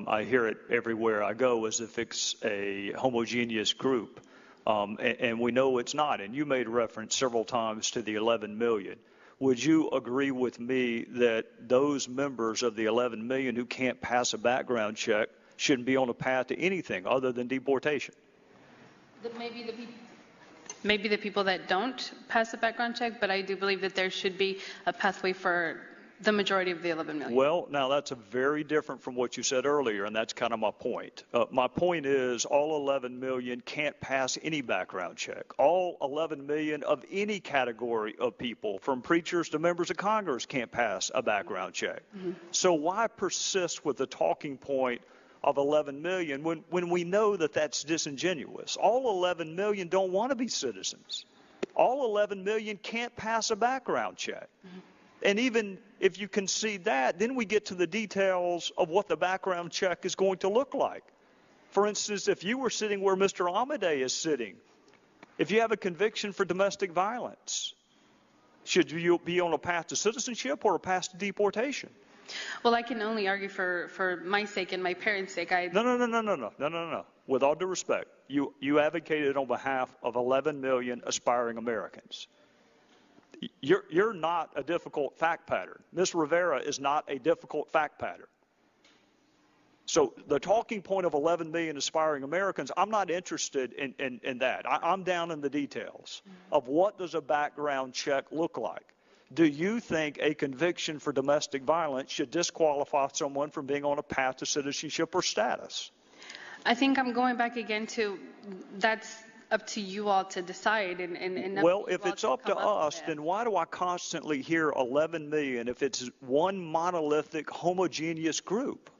I hear it everywhere I go as if it's a homogeneous group, and we know it's not. And you made reference several times to the 11 million. Would you agree with me that those members of the 11 million who can't pass a background check shouldn't be on a path to anything other than deportation? Maybe the people that don't pass a background check, but I do believe that there should be a pathway for the majority of the 11 million. Well, now that's a very different from what you said earlier, and that's kind of my point. My point is all 11 million can't pass any background check. All 11 million of any category of people, from preachers to members of Congress, can't pass a background check. Mm-hmm. So why persist with the talking point of 11 million when we know that that's disingenuous? All 11 million don't want to be citizens. All 11 million can't pass a background check. Mm-hmm. And even if you concede that, then we get to the details of what the background check is going to look like. For instance, if you were sitting where Mr. Amadei is sitting, if you have a conviction for domestic violence, should you be on a path to citizenship or a path to deportation? Well, I can only argue for my sake and my parents' sake. No. With all due respect, you advocated on behalf of 11 million aspiring Americans. You're not a difficult fact pattern. Ms. Rivera is not a difficult fact pattern. So the talking point of 11 million aspiring Americans, I'm not interested in that. I'm down in the details of what does a background check look like. Do you think a conviction for domestic violence should disqualify someone from being on a path to citizenship or status? I think I'm going back again to that's up to you all to decide. Well, if it's up to us, then why do I constantly hear 11 million if it's one monolithic, homogeneous group?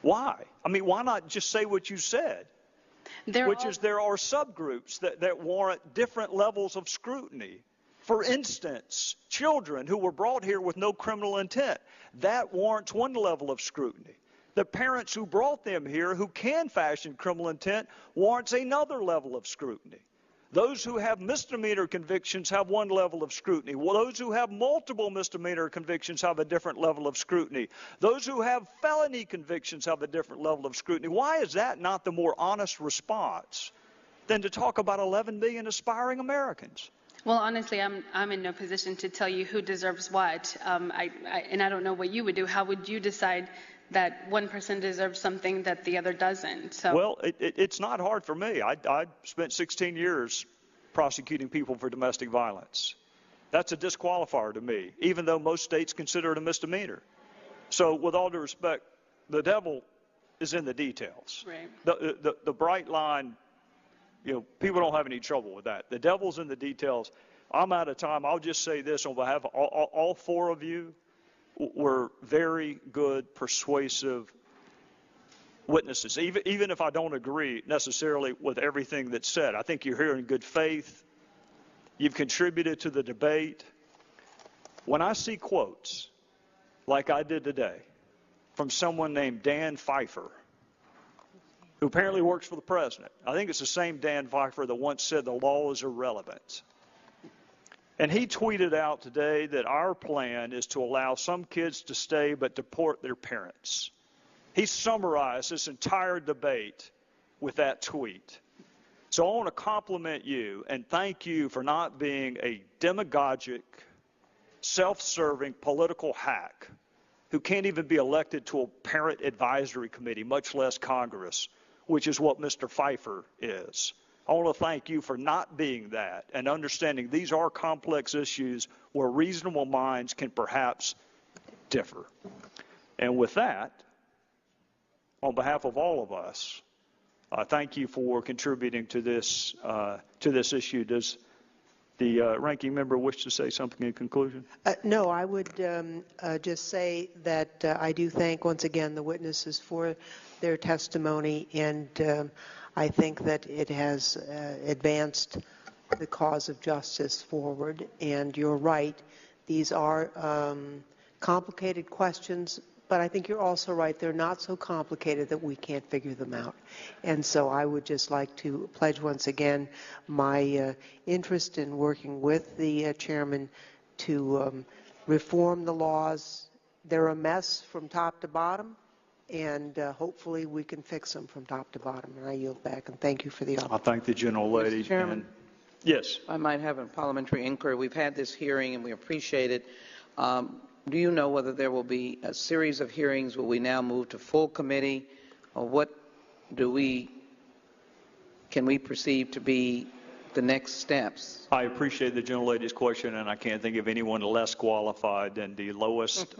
Why? I mean, why not just say what you said, which is there are subgroups that warrant different levels of scrutiny. For instance, children who were brought here with no criminal intent, that warrants one level of scrutiny. The parents who brought them here who can fashion criminal intent warrants another level of scrutiny. Those who have misdemeanor convictions have one level of scrutiny. Well, those who have multiple misdemeanor convictions have a different level of scrutiny. Those who have felony convictions have a different level of scrutiny. Why is that not the more honest response than to talk about 11 million aspiring Americans? Well, honestly, I'm in no position to tell you who deserves what, and I don't know what you would do. How would you decide that one person deserves something that the other doesn't? So, well, it's not hard for me. I spent 16 years prosecuting people for domestic violence. That's a disqualifier to me, even though most states consider it a misdemeanor. So with all due respect, the devil is in the details. Right. The bright line, people don't have any trouble with that. The devil's in the details. I'm out of time. I'll just say this on behalf of all four of you were very good, persuasive witnesses, even if I don't agree necessarily with everything that's said. I think you're here in good faith. You've contributed to the debate. When I see quotes like I did today from someone named Dan Pfeiffer, who apparently works for the president. I think it's the same Dan Pfeiffer that once said the law is irrelevant. And he tweeted out today that our plan is to allow some kids to stay but deport their parents. He summarized this entire debate with that tweet. So I want to compliment you and thank you for not being a demagogic, self-serving political hack who can't even be elected to a parent advisory committee, much less Congress, which is what Mr. Pfeiffer is. I want to thank you for not being that and understanding these are complex issues where reasonable minds can perhaps differ. And with that, on behalf of all of us, thank you for contributing to this issue. Does the ranking member wish to say something in conclusion? No, I would just say that I do thank once again the witnesses for their testimony, and I think that it has advanced the cause of justice forward. And you're right, these are complicated questions, but I think you're also right, they're not so complicated that we can't figure them out. And so I would just like to pledge once again my interest in working with the chairman to reform the laws. They're a mess from top to bottom, and hopefully we can fix them from top to bottom. And I yield back, and thank you for the I opportunity. thank the gentle lady. Mr. Chairman? And yes. I might have a parliamentary inquiry. We've had this hearing and we appreciate it. Do you know whether there will be a series of hearings? Will we now move to full committee? Or what can we perceive to be the next steps? I appreciate the gentle lady's question, and I can't think of anyone less qualified than the lowest